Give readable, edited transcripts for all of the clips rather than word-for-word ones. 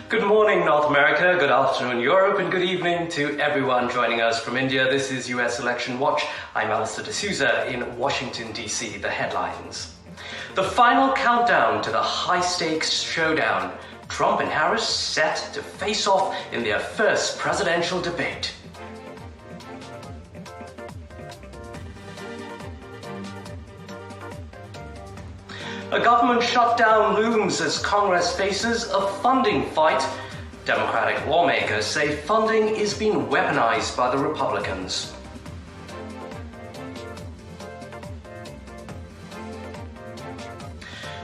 Good morning, North America, good afternoon, Europe, and good evening to everyone joining us from India. This is US Election Watch. I'm Allister D'Souza in Washington, D.C. The headlines. The final countdown to the high-stakes showdown. Trump and Harris set to face off in their first presidential debate. A government shutdown looms as Congress faces a funding fight. Democratic lawmakers say funding is being weaponized by the Republicans.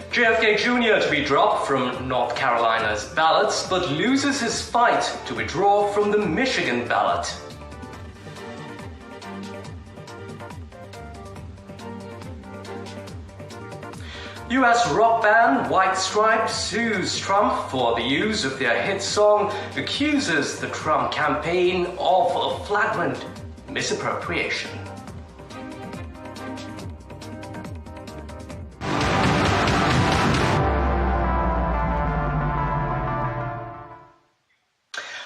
RFK Jr. to be dropped from North Carolina's ballots, but loses his fight to withdraw from the Michigan ballot. US rock band White Stripes sues Trump for the use of their hit song, accuses the Trump campaign of a flagrant misappropriation.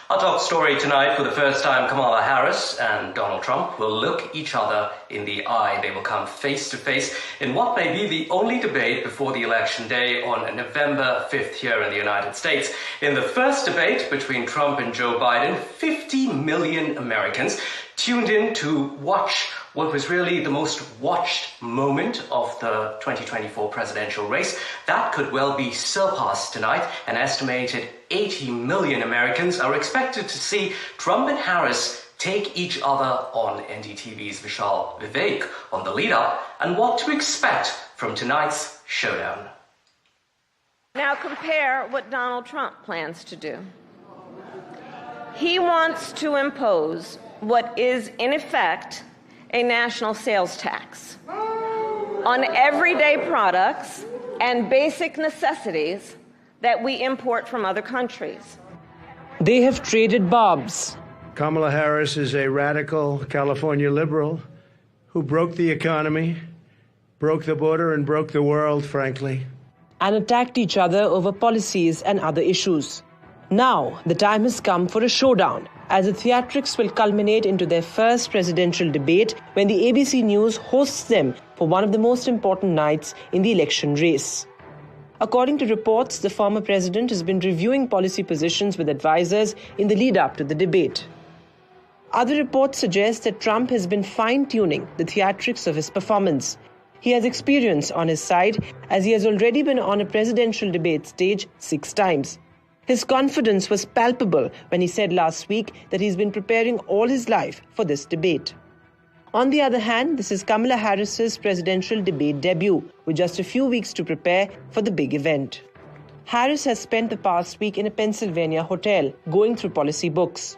Our top story tonight, for the first time, Kamala Harris and Donald Trump will look each other in the eye. They will come face to face in what may be the only debate before the election day on November 5th here in the United States. In the first debate between Trump and Joe Biden, 50 million Americans tuned in to watch what was really the most watched moment of the 2024 presidential race. That could well be surpassed tonight. An estimated 80 million Americans are expected to see Trump and Harris take each other on NDTV's Vishal Vivek on the lead-up and what to expect from tonight's showdown. Now compare what Donald Trump plans to do. He wants to impose what is, in effect, a national sales tax on everyday products and basic necessities that we import from other countries. They have traded barbs. Kamala Harris is a radical California liberal who broke the economy, broke the border, and broke the world, frankly. And attacked each other over policies and other issues. Now, the time has come for a showdown, as the theatrics will culminate into their first presidential debate when the ABC News hosts them for one of the most important nights in the election race. According to reports, the former president has been reviewing policy positions with advisors in the lead-up to the debate. Other reports suggest that Trump has been fine-tuning the theatrics of his performance. He has experience on his side, as he has already been on a presidential debate stage 6 times. His confidence was palpable when he said last week that he's been preparing all his life for this debate. On the other hand, this is Kamala Harris's presidential debate debut, with just a few weeks to prepare for the big event. Harris has spent the past week in a Pennsylvania hotel, going through policy books.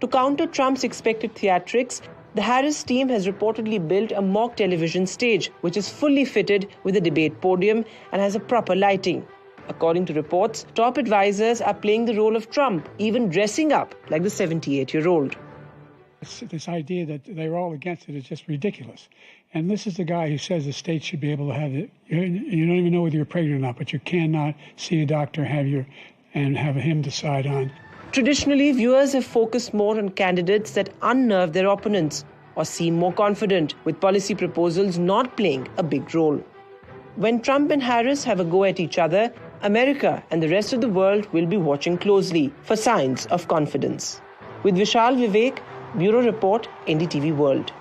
To counter Trump's expected theatrics, the Harris team has reportedly built a mock television stage, which is fully fitted with a debate podium and has a proper lighting. According to reports, top advisors are playing the role of Trump, even dressing up like the 78-year-old. This idea that they're all against it is just ridiculous. And this is the guy who says the state should be able to have it. You don't even know whether you're pregnant or not, but you cannot see a doctor and have him decide on. Traditionally, viewers have focused more on candidates that unnerve their opponents or seem more confident, with policy proposals not playing a big role. When Trump and Harris have a go at each other, America and the rest of the world will be watching closely for signs of confidence. With Vishal Vivek, Bureau Report, NDTV World.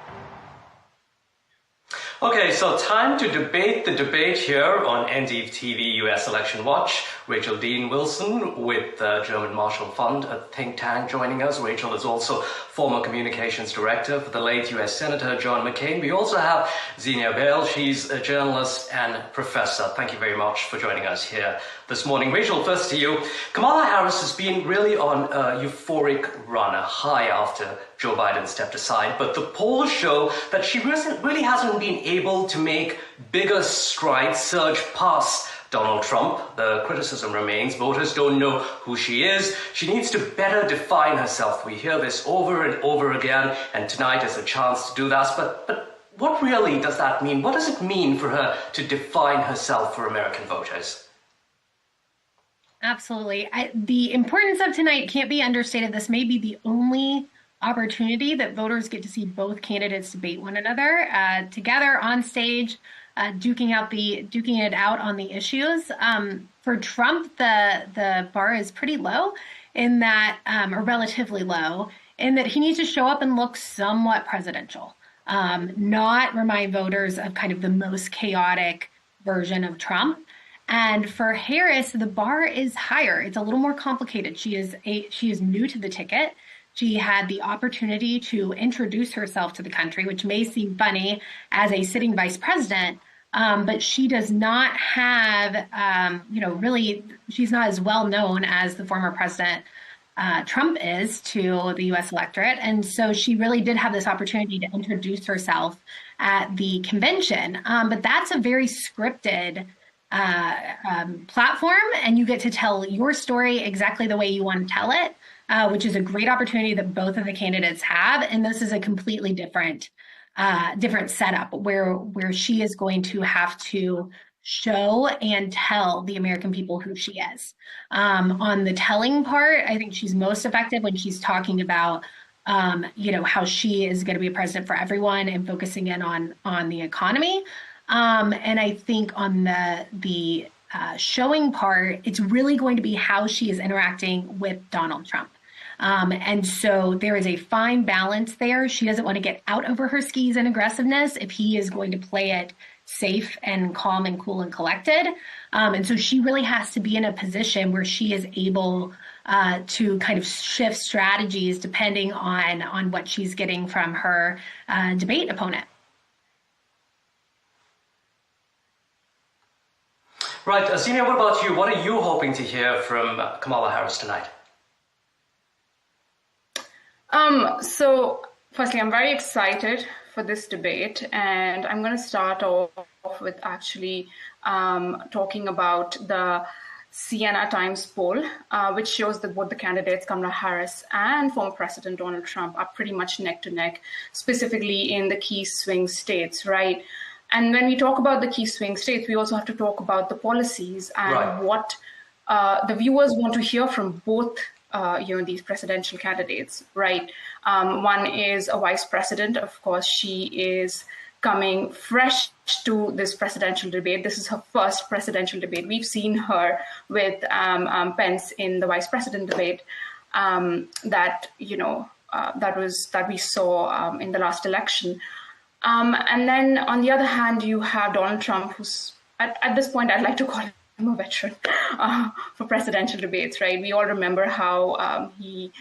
Okay, so time to debate the debate here on NDTV US Election Watch. Rachel Dean Wilson with the German Marshall Fund, a think tank, joining us. Rachel is also former communications director for the late US Senator John McCain. We also have Xenia Bale. She's a journalist and professor. Thank you very much for joining us here this morning. Rachel, first to you. Kamala Harris has been really on a euphoric run, a high after Joe Biden stepped aside, but the polls show that she really hasn't been able to make bigger strides, surge past Donald Trump. The criticism remains. Voters don't know who she is. She needs to better define herself. We hear this over and over again, and tonight is a chance to do that. But what really does that mean? What does it mean for her to define herself for American voters? Absolutely. The importance of tonight can't be understated. This may be the only opportunity that voters get to see both candidates debate one another together on stage, duking it out on the issues. For Trump, the bar is pretty low in that, or relatively low, in that he needs to show up and look somewhat presidential, not remind voters of kind of the most chaotic version of Trump. And for Harris, the bar is higher. It's a little more complicated. She is new to the ticket. She had the opportunity to introduce herself to the country, which may seem funny as a sitting vice president, but she does not have, really, she's not as well known as the former president Trump is to the U.S. electorate. And so she really did have this opportunity to introduce herself at the convention. But that's a very scripted platform, and you get to tell your story exactly the way you want to tell it, which is a great opportunity that both of the candidates have. And this is a completely different setup where she is going to have to show and tell the American people who she is. On the telling part, I think she's most effective when she's talking about how she is going to be a president for everyone and focusing in on the economy. And I think on the showing part, it's really going to be how she is interacting with Donald Trump. And so there is a fine balance there. She doesn't want to get out over her skis in aggressiveness if he is going to play it safe and calm and cool and collected. And so she really has to be in a position where she is able to kind of shift strategies depending on what she's getting from her debate opponent. Right, Xenia, what about you? What are you hoping to hear from Kamala Harris tonight? So firstly, I'm very excited for this debate, and I'm going to start off with actually talking about the Siena Times poll, which shows that both the candidates, Kamala Harris and former President Donald Trump, are pretty much neck to neck, specifically in the key swing states, right? And when we talk about the key swing states, we also have to talk about the policies and what the viewers want to hear from both these presidential candidates, right? One is a vice president. Of course, she is coming fresh to this presidential debate. This is her first presidential debate. We've seen her with Pence in the vice president debate that we saw in the last election. And then on the other hand, you have Donald Trump, who's at this point, I'd like to call him a veteran for presidential debates, right? We all remember how he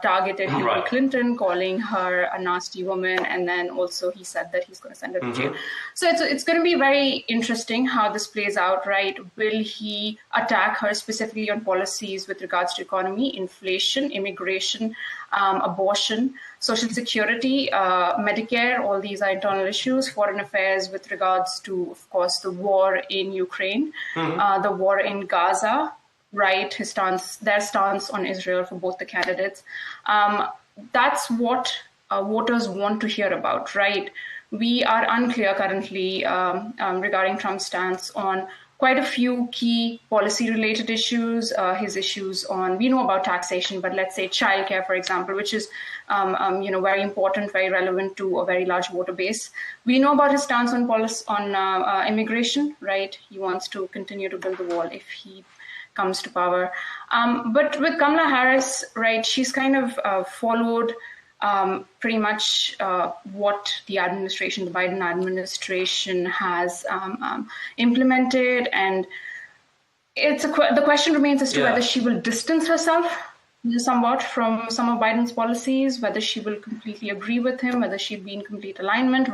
targeted Hillary Clinton, calling her a nasty woman, and then also he said that he's going to send her to jail. So it's going to be very interesting how this plays out, right? Will he attack her specifically on policies with regards to economy, inflation, immigration, abortion, social security, Medicare? All these are internal issues. Foreign affairs with regards to, of course, the war in Ukraine, the war in Gaza, right? Their stance on Israel for both the candidates. That's what voters want to hear about, right? We are unclear currently regarding Trump's stance on quite a few key policy-related issues. His issues on, we know about taxation, but let's say childcare, for example, which is very important, very relevant to a very large voter base. We know about his stance on immigration, right? He wants to continue to build the wall if he comes to power. But with Kamala Harris, right, she's kind of followed pretty much what the Biden administration has implemented. And the question remains as to whether she will distance herself somewhat from some of Biden's policies, whether she will completely agree with him, whether she'll be in complete alignment,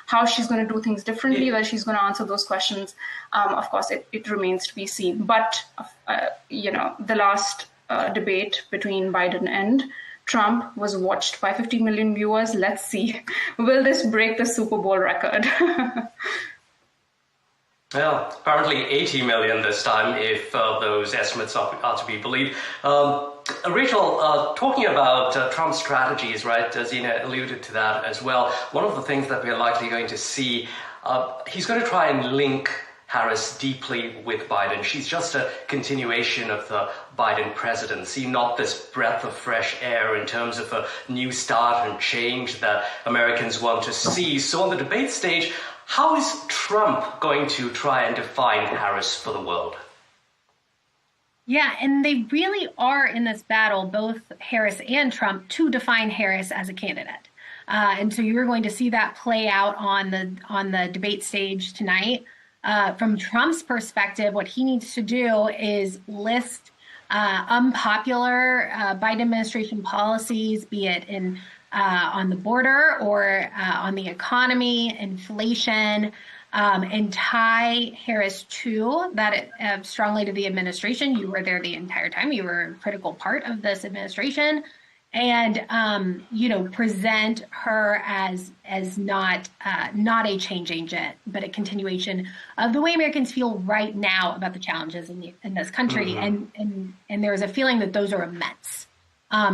how she's going to do things differently, whether she's going to answer those questions. Of course, it remains to be seen. But, the last debate between Biden and Trump was watched by 50 million viewers. Let's see, will this break the Super Bowl record? Well, apparently 80 million this time, if those estimates are to be believed. Rachel, talking about Trump's strategies, right, Zina alluded to that as well. One of the things that we're likely going to see, he's going to try and link Harris deeply with Biden. She's just a continuation of the Biden presidency, not this breath of fresh air in terms of a new start and change that Americans want to see. So on the debate stage, how is Trump going to try and define Harris for the world? Yeah, and they really are in this battle, both Harris and Trump, to define Harris as a candidate. And so you're going to see that play out on the debate stage tonight. From Trump's perspective, what he needs to do is list unpopular Biden administration policies, be it on the border or on the economy, inflation, and tie Harris to that strongly to the administration. You were there the entire time. You were a critical part of this administration. And present her as not a change agent, but a continuation of the way Americans feel right now about the challenges in this country, and there is a feeling that those are immense.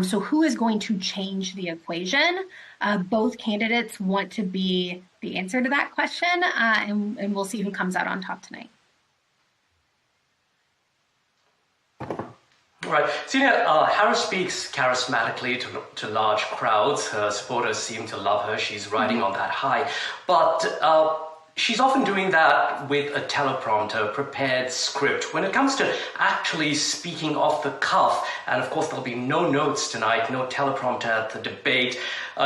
So who is going to change the equation? Both candidates want to be the answer to that question, and we'll see who comes out on top tonight. Right. Sina, Harris speaks charismatically to large crowds. Her supporters seem to love her. She's riding on that high. But she's often doing that with a teleprompter, prepared script. When it comes to actually speaking off the cuff, and of course there'll be no notes tonight, no teleprompter at the debate.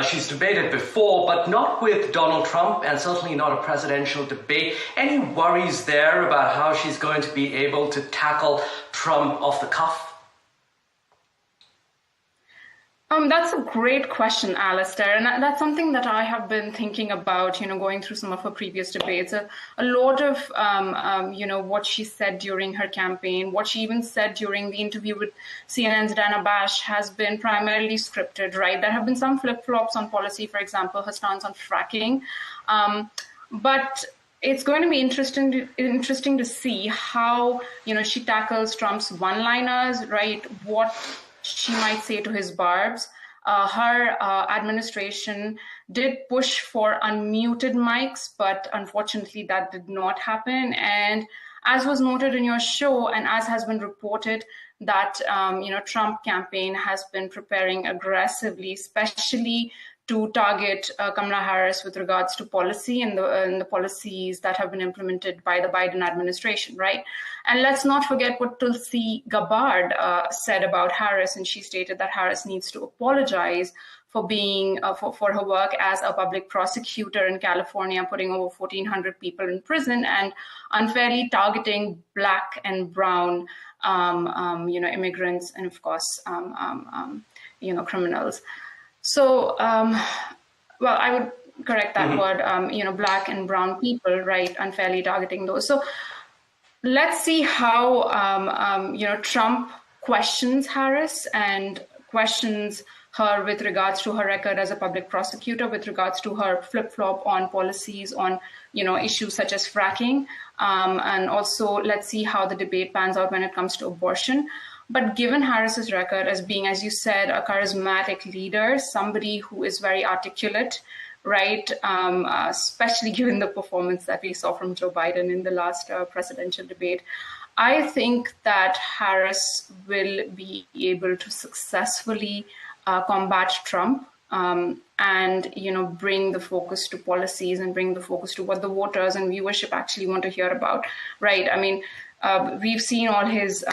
She's debated before, but not with Donald Trump, and certainly not a presidential debate. Any worries there about how she's going to be able to tackle Trump off the cuff? That's a great question, Allister, and that's something that I have been thinking about, going through some of her previous debates. A lot of, what she said during her campaign, what she even said during the interview with CNN's Dana Bash has been primarily scripted, right? There have been some flip-flops on policy, for example, her stance on fracking. But it's going to be interesting to see how, she tackles Trump's one-liners, right? What she might say to his barbs. Her administration did push for unmuted mics, but unfortunately that did not happen. And as was noted in your show, and as has been reported, that Trump campaign has been preparing aggressively, especially to target Kamala Harris with regards to policy and the policies that have been implemented by the Biden administration, right? And let's not forget what Tulsi Gabbard said about Harris, and she stated that Harris needs to apologize for being for her work as a public prosecutor in California, putting over 1,400 people in prison and unfairly targeting Black and brown, immigrants and of course, criminals. So, I would correct that word, Black and brown people, right, unfairly targeting those. So let's see how, Trump questions Harris and questions her with regards to her record as a public prosecutor, with regards to her flip-flop on policies on, issues such as fracking. And also, let's see how the debate pans out when it comes to abortion. But given Harris's record as being, as you said, a charismatic leader, somebody who is very articulate, right, especially given the performance that we saw from Joe Biden in the last presidential debate, I think that Harris will be able to successfully combat Trump and, bring the focus to policies and bring the focus to what the voters and viewership actually want to hear about, right? I mean, we've seen all his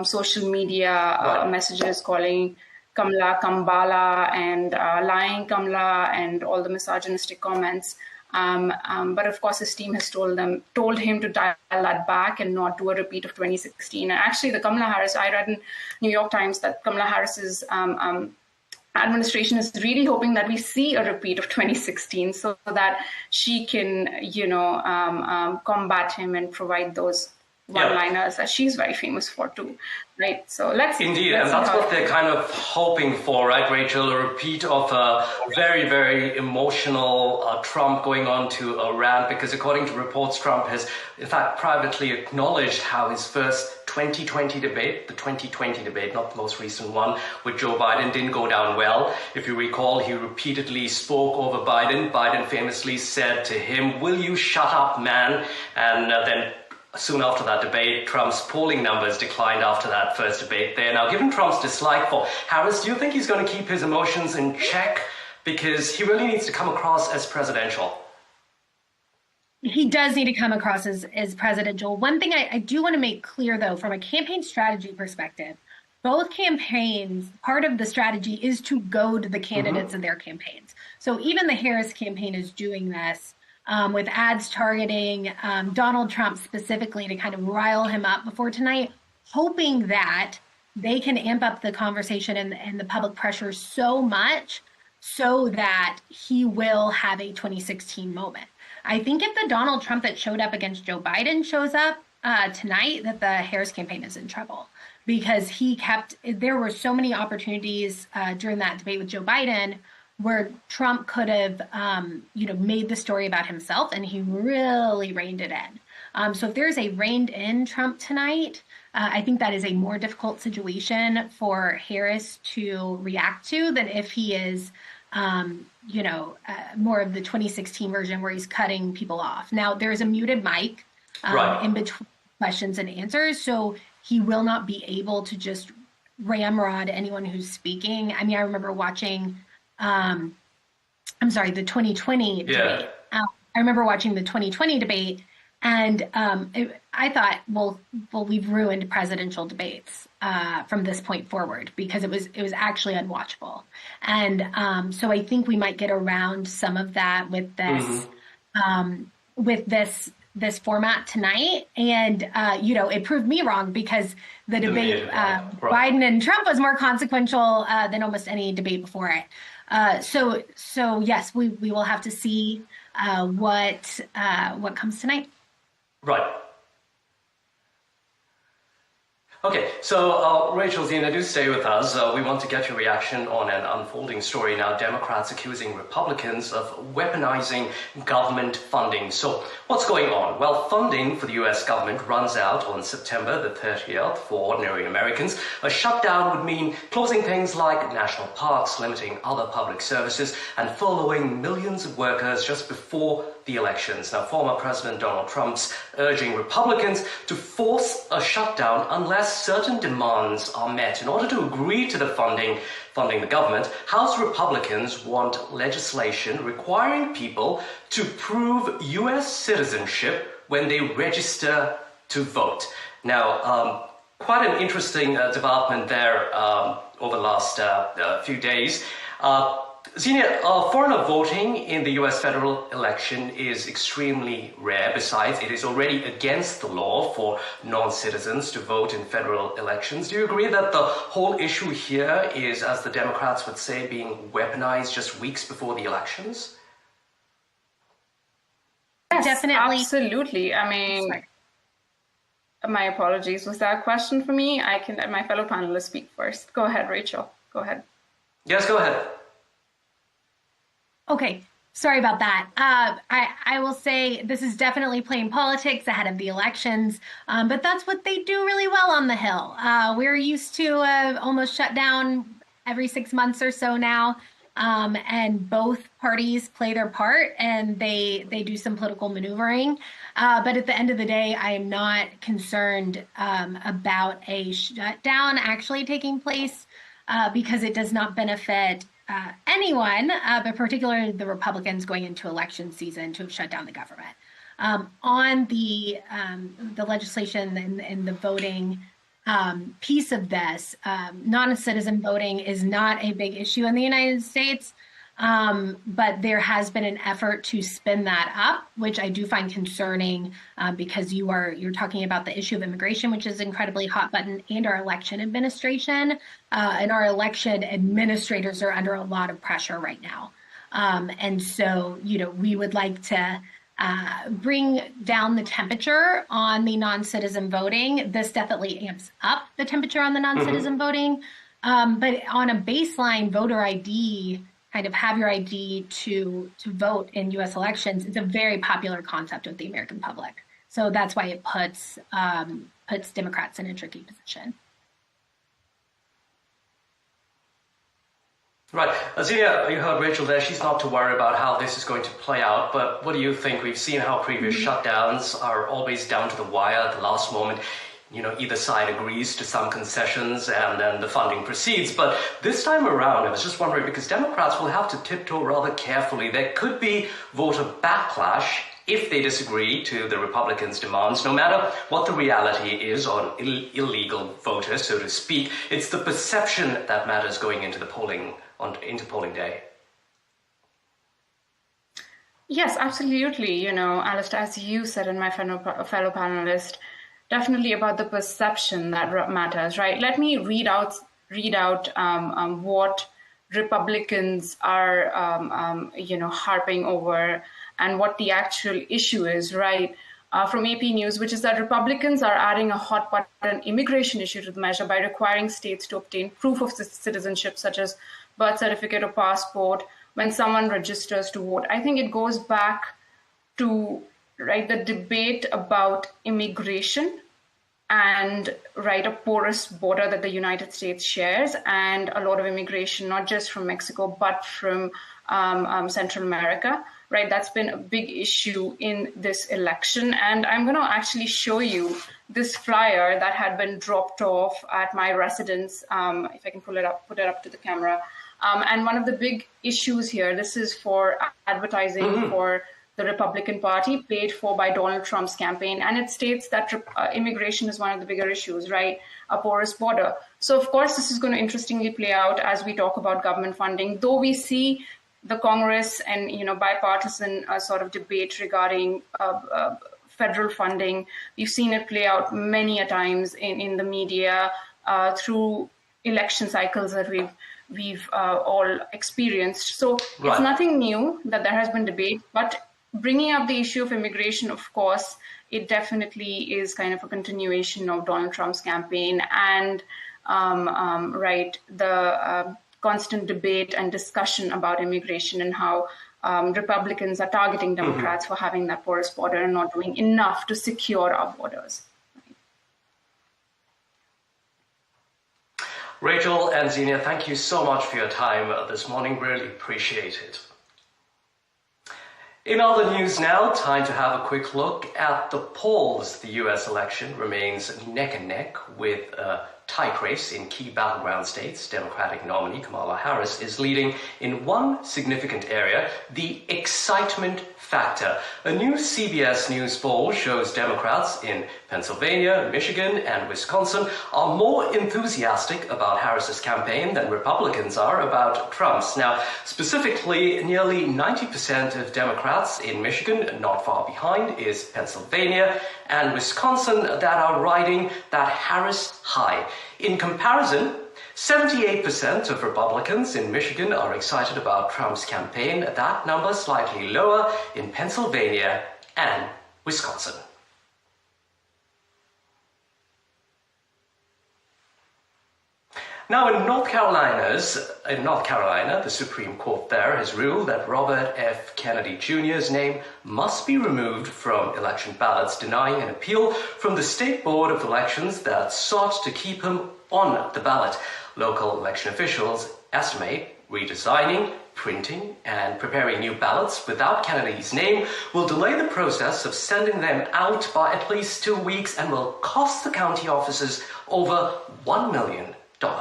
social media messages calling Kamala Kambala and lying Kamala and all the misogynistic comments. But of course, his team has told him to dial that back and not do a repeat of 2016. And actually, the Kamala Harris, I read in New York Times that Kamala Harris's administration is really hoping that we see a repeat of 2016 so that she can, combat him and provide those one-liners that she's very famous for too, right? So let's indeed, let's and that's what they're kind of hoping for, right, Rachel? A repeat of a very, very emotional Trump going on to a rant, because according to reports, Trump has, in fact, privately acknowledged how his first 2020 debate, the 2020 debate, not the most recent one, with Joe Biden didn't go down well. If you recall, he repeatedly spoke over Biden. Biden famously said to him, "Will you shut up, man?" And then soon after that debate, Trump's polling numbers declined after that first debate there. Now, given Trump's dislike for Harris, do you think he's going to keep his emotions in check? Because he really needs to come across as presidential. He does need to come across as presidential. One thing I do want to make clear, though, from a campaign strategy perspective, both campaigns, part of the strategy is to goad the candidates in their campaigns. So even the Harris campaign is doing this with ads targeting Donald Trump specifically to kind of rile him up before tonight, hoping that they can amp up the conversation and the public pressure so much so that he will have a 2016 moment. I think if the Donald Trump that showed up against Joe Biden shows up tonight, that the Harris campaign is in trouble, because there were so many opportunities during that debate with Joe Biden where Trump could have, made the story about himself, and he really reined it in. So if there's a reined in Trump tonight, I think that is a more difficult situation for Harris to react to than if he is, more of the 2016 version where he's cutting people off. Now, there's a muted mic in between questions and answers, so he will not be able to just ramrod anyone who's speaking. I mean, I remember watching the 2020 debate. I remember watching the 2020 debate, and I thought, well, we've ruined presidential debates from this point forward, because it was actually unwatchable. And so I think we might get around some of that with this format tonight. And it proved me wrong, because the debate Biden and Trump was more consequential than almost any debate before it. So yes, we will have to see what comes tonight. Right. Okay, so Rachel, Zena, do stay with us. We want to get your reaction on an unfolding story now. Democrats accusing Republicans of weaponizing government funding. So what's going on? Well, funding for the U.S. government runs out on September the 30th for ordinary Americans. A shutdown would mean closing things like national parks, limiting other public services, and furloughing millions of workers just before the elections. Now, former President Donald Trump's urging Republicans to force a shutdown unless certain demands are met. In order to agree to the funding the government, House Republicans want legislation requiring people to prove U.S. citizenship when they register to vote. Now, quite an interesting development there over the last few days. Zenia, foreigner voting in the U.S. federal election is extremely rare. Besides, it is already against the law for non-citizens to vote in federal elections. Do you agree that the whole issue here is, as the Democrats would say, being weaponized just weeks before the elections? Yes, definitely. Absolutely. I mean, my apologies. Was that a question for me? I can let my fellow panelists speak first. Go ahead, Rachel. Go ahead. Yes, go ahead. Okay, sorry about that. I will say this is definitely playing politics ahead of the elections, but that's what they do really well on the Hill. We're used to almost shut down every 6 months or so now, and both parties play their part, and they do some political maneuvering. But at the end of the day, I am not concerned about a shutdown actually taking place because it does not benefit anyone, but particularly the Republicans going into election season to have shut down the government. On the legislation and the voting piece of this, non-citizen voting is not a big issue in the United States, but there has been an effort to spin that up, which I do find concerning because you're talking about the issue of immigration, which is incredibly hot button, and our election administration. And our election administrators are under a lot of pressure right now. And so, we would like to bring down the temperature on the non-citizen voting. This definitely amps up the temperature on the non-citizen voting. But on a baseline voter ID, kind of have your ID to vote in U.S. elections, it's a very popular concept with the American public. So that's why it puts Democrats in a tricky position. Right. Azina, you heard Rachel there. She's not to worry about how this is going to play out. But what do you think? We've seen how previous shutdowns are always down to the wire at the last moment. You know, either side agrees to some concessions and then the funding proceeds. But this time around, I was just wondering, because Democrats will have to tiptoe rather carefully. There could be voter backlash if they disagree to the Republicans' demands, no matter what the reality is on illegal voters, so to speak. It's the perception that matters going into the polling day. Yes, absolutely. You know, Allister, as you said, and my fellow panelist, definitely about the perception that matters, right? Let me read out what Republicans are, harping over and what the actual issue is, right? From AP News, which is that Republicans are adding a hot button immigration issue to the measure by requiring states to obtain proof of citizenship, such as birth certificate or passport, when someone registers to vote. I think it goes back to the debate about immigration and a porous border that the United States shares, and a lot of immigration, not just from Mexico, but from Central America, right? That's been a big issue in this election. And I'm going to actually show you this flyer that had been dropped off at my residence, if I can put it up to the camera. And one of the big issues here, this is for advertising for the Republican Party, paid for by Donald Trump's campaign. And it states that immigration is one of the bigger issues, right? A porous border. So, of course, this is going to interestingly play out as we talk about government funding, though we see the Congress and, bipartisan sort of debate regarding federal funding. We've seen it play out many a times in the media through election cycles that we've all experienced. So It's nothing new that there has been debate, but bringing up the issue of immigration, of course, it definitely is kind of a continuation of Donald Trump's campaign and the constant debate and discussion about immigration and how Republicans are targeting Democrats for having that porous border and not doing enough to secure our borders. Rachel and Xenia, thank you so much for your time this morning. Really appreciate it. In other news now, time to have a quick look at the polls. The US election remains neck and neck with a tight race in key battleground states. Democratic nominee Kamala Harris is leading in one significant area, the excitement factor. A new CBS News poll shows Democrats in Pennsylvania, Michigan, and Wisconsin are more enthusiastic about Harris's campaign than Republicans are about Trump's. Now, specifically, nearly 90% of Democrats in Michigan, not far behind, is Pennsylvania and Wisconsin, that are riding that Harris high. In comparison, 78% of Republicans in Michigan are excited about Trump's campaign. That number slightly lower in Pennsylvania and Wisconsin. Now, in North Carolina, the Supreme Court there has ruled that Robert F. Kennedy Jr.'s name must be removed from election ballots, denying an appeal from the State Board of Elections that sought to keep him on the ballot. Local election officials estimate redesigning, printing, and preparing new ballots without Kennedy's name will delay the process of sending them out by at least 2 weeks and will cost the county offices over $1 million. On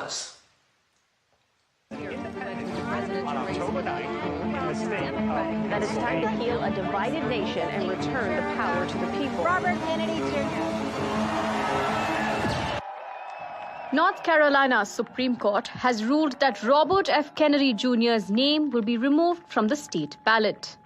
October 9th, that it's time to heal a divided nation and return the power to the people. Robert Kennedy Jr. North Carolina's Supreme Court has ruled that Robert F. Kennedy Jr.'s name will be removed from the state ballot.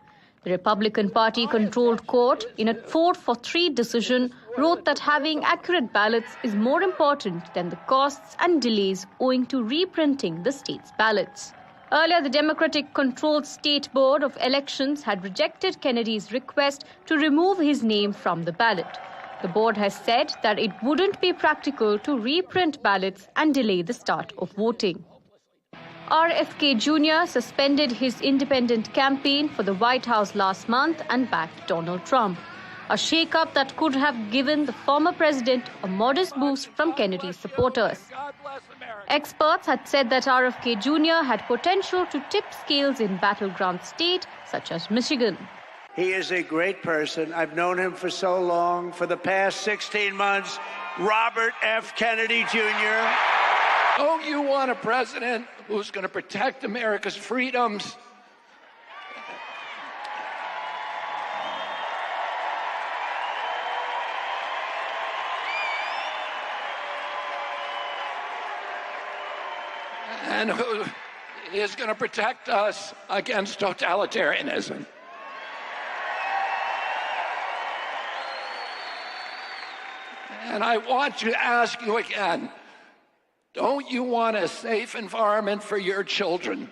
The Republican Party-controlled court, in a 4-3 decision, wrote that having accurate ballots is more important than the costs and delays owing to reprinting the state's ballots. Earlier, the Democratic-controlled State Board of Elections had rejected Kennedy's request to remove his name from the ballot. The board has said that it wouldn't be practical to reprint ballots and delay the start of voting. RFK Jr. suspended his independent campaign for the White House last month and backed Donald Trump, a shake-up that could have given the former president a modest boost from Kennedy's supporters. Experts had said that RFK Jr. had potential to tip scales in battleground states such as Michigan. He is a great person. I've known him for so long. For the past 16 months, Robert F. Kennedy Jr. Don't you want a president who's going to protect America's freedoms? And who is going to protect us against totalitarianism? And I want to ask you again, don't you want a safe environment for your children?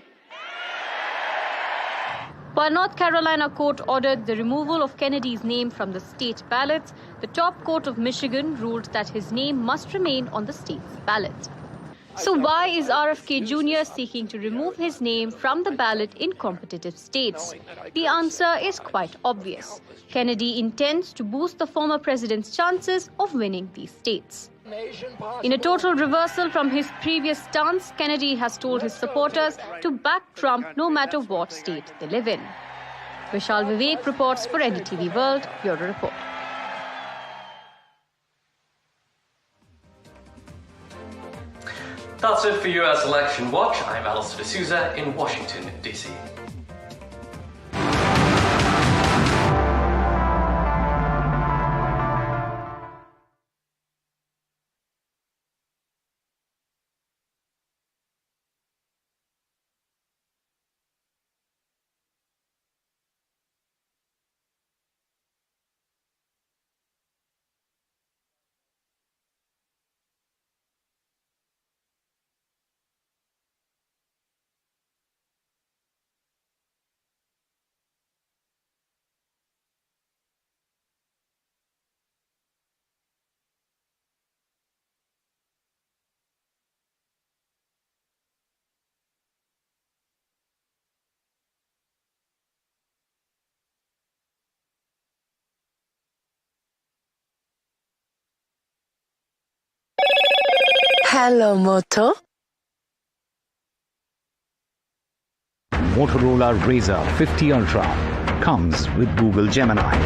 While North Carolina court ordered the removal of Kennedy's name from the state ballots, the top court of Michigan ruled that his name must remain on the state's ballot. So why is RFK Jr. seeking to remove his name from the ballot in competitive states? The answer is quite obvious. Kennedy intends to boost the former president's chances of winning these states. In a total reversal from his previous stance, Kennedy has told his supporters to back Trump no matter what state they live in. Vishal Vivek reports for NDTV World, Bureau Report. That's it for US Election Watch. I'm Allister D'Souza in Washington, D.C. Hello, Moto. Motorola Razr 50 Ultra comes with Google Gemini.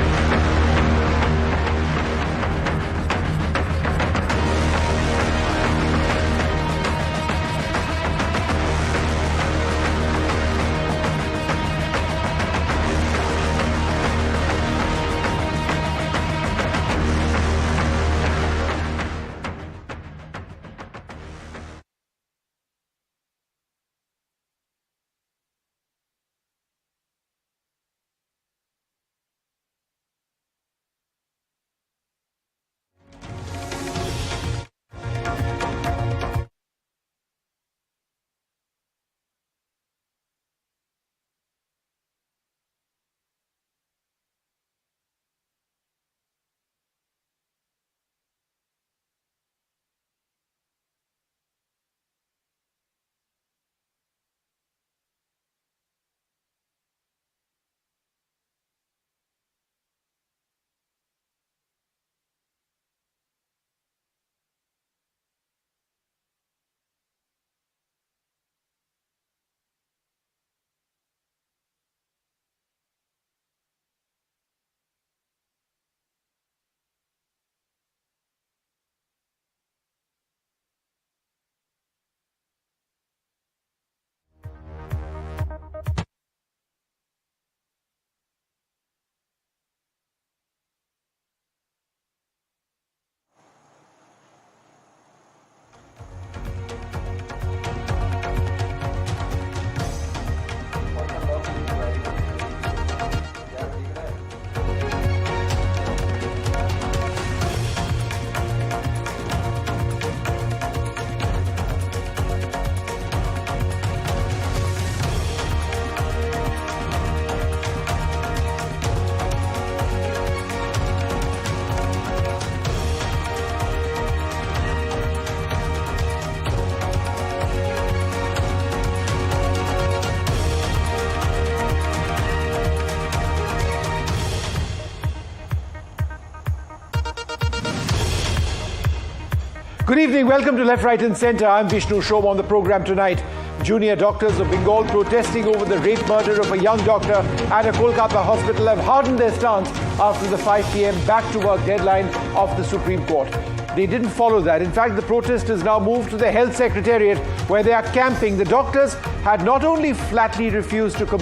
Good evening. Welcome to Left, Right and Centre. I'm Vishnu Shom. On the programme tonight, junior doctors of Bengal protesting over the rape murder of a young doctor at a Kolkata hospital have hardened their stance after the 5 p.m. back-to-work deadline of the Supreme Court. They didn't follow that. In fact, the protest has now moved to the Health Secretariat, where they are camping. The doctors had not only flatly refused to comply